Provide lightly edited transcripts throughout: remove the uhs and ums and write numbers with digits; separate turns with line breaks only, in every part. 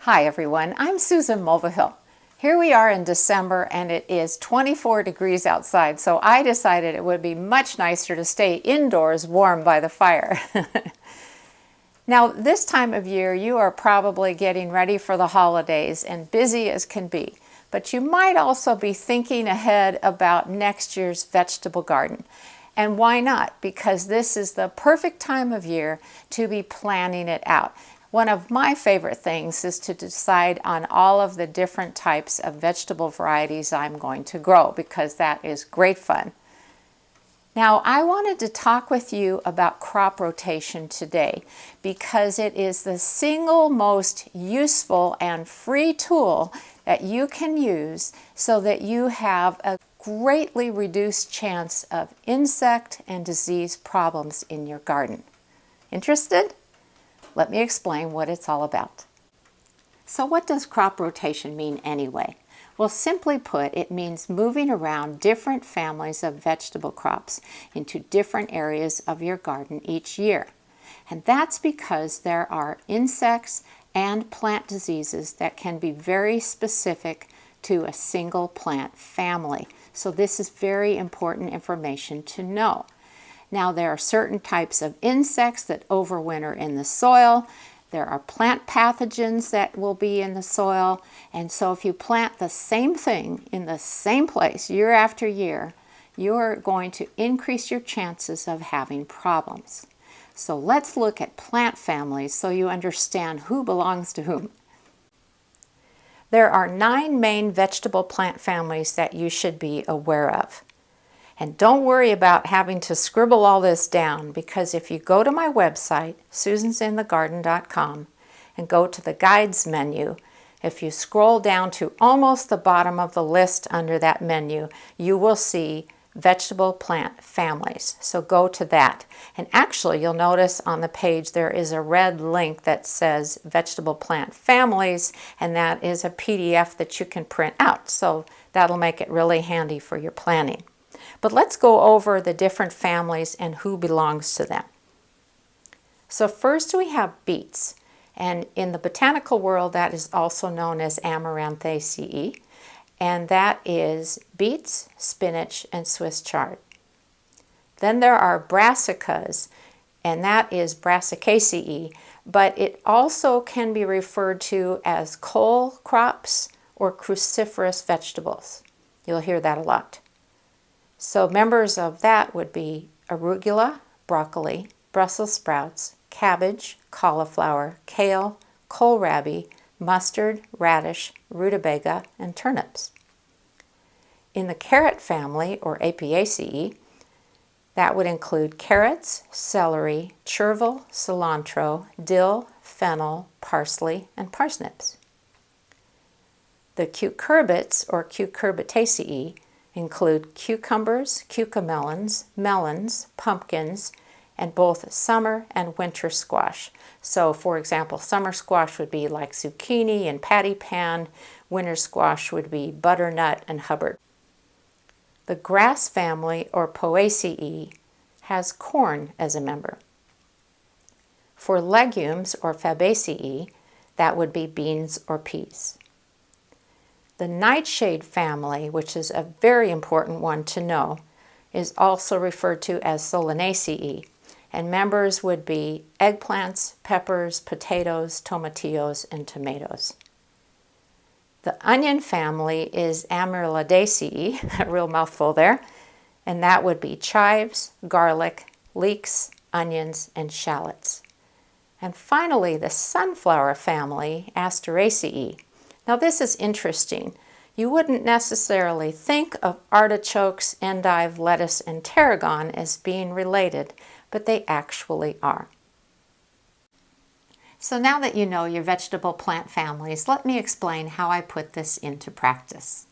Hi everyone, I'm Susan Mulvihill. Here we are in December and it is 24 degrees outside, so I decided it would be much nicer to stay indoors warm by the fire. Now this time of year you are probably getting ready for the holidays and busy as can be, but you might also be thinking ahead about next year's vegetable garden. And why not? Because this is the perfect time of year to be planning it out. One of my favorite things is to decide on all of the different types of vegetable varieties I'm going to grow, because that is great fun. Now, I wanted to talk with you about crop rotation today because it is the single most useful and free tool that you can use so that you have a greatly reduced chance of insect and disease problems in your garden. Interested? Let me explain what it's all about. So what does crop rotation mean anyway? Well, simply put, it means moving around different families of vegetable crops into different areas of your garden each year. And that's because there are insects and plant diseases that can be very specific to a single plant family. So this is very important information to know. Now, there are certain types of insects that overwinter in the soil. There are plant pathogens that will be in the soil. And so if you plant the same thing in the same place year after year, you're going to increase your chances of having problems. So let's look at plant families so you understand who belongs to whom. There are 9 main vegetable plant families that you should be aware of. And don't worry about having to scribble all this down, because if you go to my website, susansinthegarden.com, and go to the Guides menu, if you scroll down to almost the bottom of the list under that menu, you will see vegetable plant families. So go to that. And actually, you'll notice on the page there is a red link that says vegetable plant families, and that is a PDF that you can print out. So that'll make it really handy for your planning. But let's go over the different families and who belongs to them. So first we have beets, and in the botanical world that is also known as Amaranthaceae, and that is beets, spinach, and Swiss chard. Then there are brassicas, and that is Brassicaceae, but it also can be referred to as cole crops or cruciferous vegetables. You'll hear that a lot. So members of that would be arugula, broccoli, Brussels sprouts, cabbage, cauliflower, kale, kohlrabi, mustard, radish, rutabaga, and turnips. In the carrot family, or Apiaceae, that would include carrots, celery, chervil, cilantro, dill, fennel, parsley, and parsnips. The cucurbits, or Cucurbitaceae, include cucumbers, cucamelons, melons, pumpkins, and both summer and winter squash. So for example, summer squash would be like zucchini and patty pan, winter squash would be butternut and Hubbard. The grass family, or Poaceae, has corn as a member. For legumes, or Fabaceae, that would be beans or peas. The nightshade family, which is a very important one to know, is also referred to as Solanaceae, and members would be eggplants, peppers, potatoes, tomatillos, and tomatoes. The onion family is Amyrlidaceae, a real mouthful there, and that would be chives, garlic, leeks, onions, and shallots. And finally, the sunflower family, Asteraceae. Now this is interesting. You wouldn't necessarily think of artichokes, endive, lettuce, and tarragon as being related, but they actually are. So now that you know your vegetable plant families, let me explain how I put this into practice.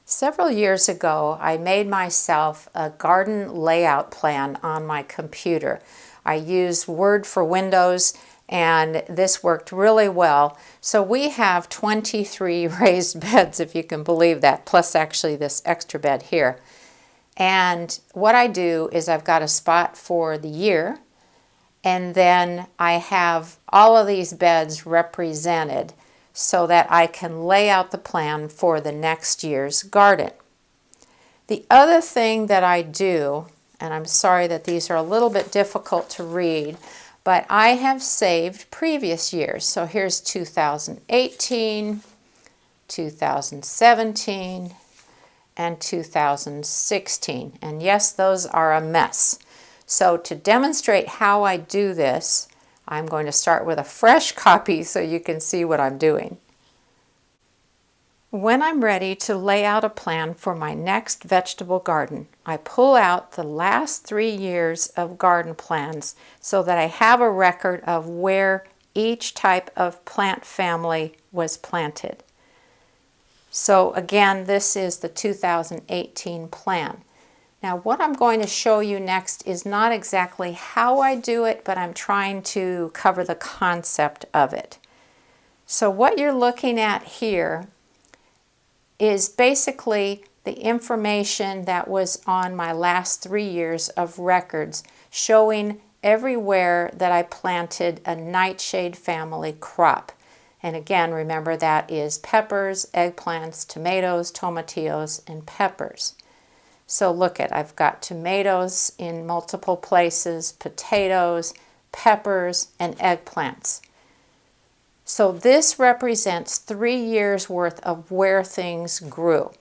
Several years ago, I made myself a garden layout plan on my computer. I used Word for Windows, and this worked really well. So we have 23 raised beds, if you can believe that, plus actually this extra bed here. And what I do is I've got a spot for the year, And then I have all of these beds represented so that I can lay out the plan for the next year's garden. The other thing that I do, and I'm sorry that these are a little bit difficult to read, but I have saved previous years. So here's 2018, 2017, and 2016. And yes, those are a mess. So to demonstrate how I do this, I'm going to start with a fresh copy so you can see what I'm doing. When I'm ready to lay out a plan for my next vegetable garden, I pull out the last 3 years of garden plans so that I have a record of where each type of plant family was planted. So again, this is the 2018 plan. Now what I'm going to show you next is not exactly how I do it, but I'm trying to cover the concept of it. So what you're looking at here is basically the information that was on my last 3 years of records showing everywhere that I planted a nightshade family crop. And again, remember that is peppers, eggplants, tomatoes, tomatillos, and peppers. So look at, I've got tomatoes in multiple places, potatoes, peppers, and eggplants. So this represents 3 years worth of where things grew.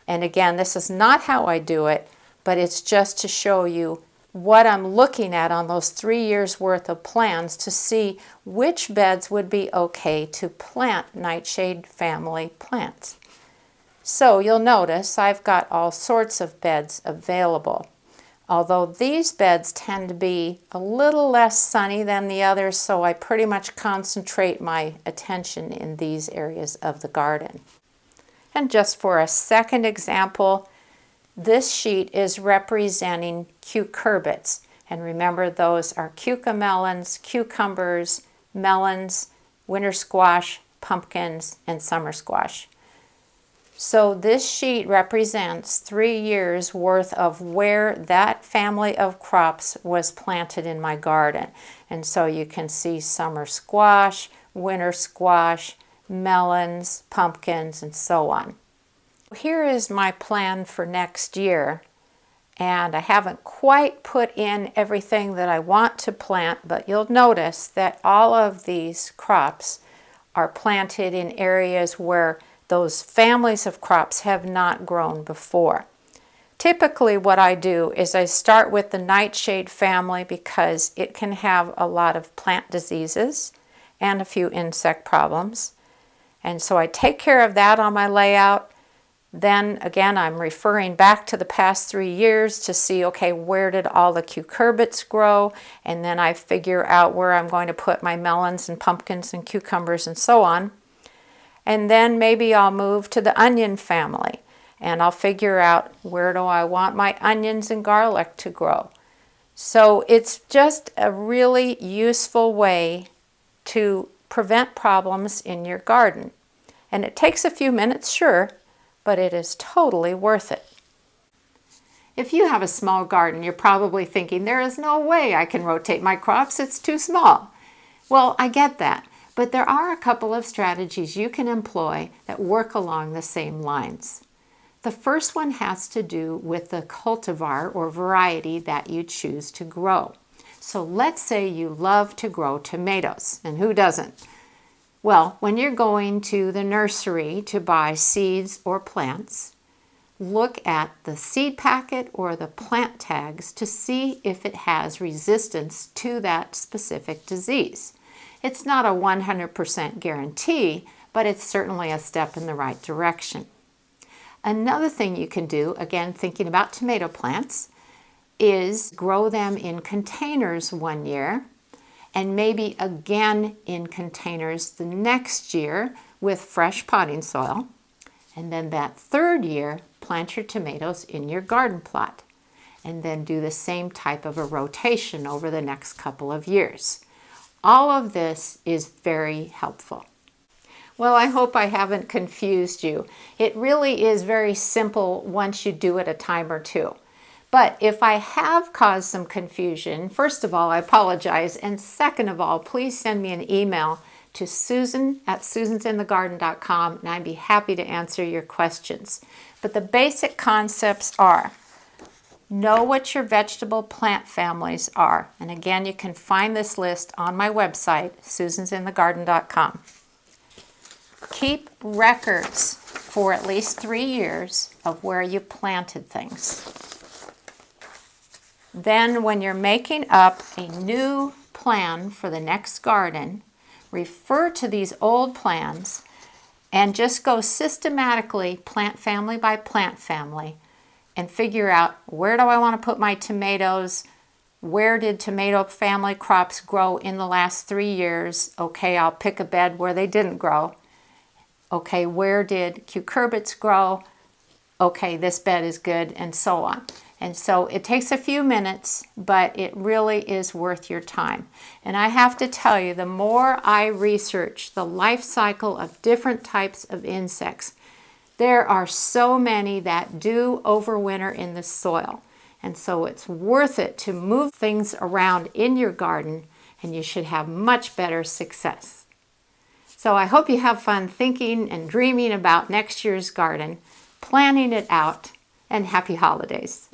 And again, this is not how I do it, but it's just to show you what I'm looking at on those 3 years worth of plans to see which beds would be okay to plant nightshade family plants. So you'll notice I've got all sorts of beds available. Although these beds tend to be a little less sunny than the others, so I pretty much concentrate my attention in these areas of the garden. And just for a second example, this sheet is representing cucurbits. And remember, those are cucamelons, cucumbers, melons, winter squash, pumpkins, and summer squash. So this sheet represents 3 years worth of where that family of crops was planted in my garden. And so you can see summer squash, winter squash, melons, pumpkins, and so on. Here is my plan for next year. And I haven't quite put in everything that I want to plant, but you'll notice that all of these crops are planted in areas where those families of crops have not grown before. Typically what I do is I start with the nightshade family because it can have a lot of plant diseases and a few insect problems. And so I take care of that on my layout. Then again, I'm referring back to the past 3 years to see, okay, where did all the cucurbits grow? And then I figure out where I'm going to put my melons and pumpkins and cucumbers and so on. And then maybe I'll move to the onion family and I'll figure out where do I want my onions and garlic to grow. So it's just a really useful way to prevent problems in your garden. And it takes a few minutes, sure, but it is totally worth it. If you have a small garden, you're probably thinking, there is no way I can rotate my crops, it's too small. Well, I get that. But there are a couple of strategies you can employ that work along the same lines. The first one has to do with the cultivar or variety that you choose to grow. So let's say you love to grow tomatoes, and who doesn't? Well, when you're going to the nursery to buy seeds or plants, look at the seed packet or the plant tags to see if it has resistance to that specific disease. It's not a 100% guarantee, but it's certainly a step in the right direction. Another thing you can do, again thinking about tomato plants, is grow them in containers 1 year and maybe again in containers the next year with fresh potting soil. And then that 3rd year, plant your tomatoes in your garden plot. And then do the same type of a rotation over the next couple of years. All of this is very helpful. Well, I hope I haven't confused you. It really is very simple once you do it a time or two. But if I have caused some confusion, first of all, I apologize. And second of all, please send me an email to susan@susansinthegarden.com, and I'd be happy to answer your questions. But the basic concepts are: know what your vegetable plant families are. And again, you can find this list on my website, susansinthegarden.com. Keep records for at least 3 years of where you planted things. Then when you're making up a new plan for the next garden, refer to these old plans and just go systematically plant family by plant family and figure out, where do I want to put my tomatoes? Where did tomato family crops grow in the last 3 years? Okay, I'll pick a bed where they didn't grow. Okay, where did cucurbits grow? Okay, this bed is good, and so on. And so it takes a few minutes, but it really is worth your time. And I have to tell you, the more I research the life cycle of different types of insects, there are so many that do overwinter in the soil. And so it's worth it to move things around in your garden, and you should have much better success. So I hope you have fun thinking and dreaming about next year's garden, planning it out, and happy holidays.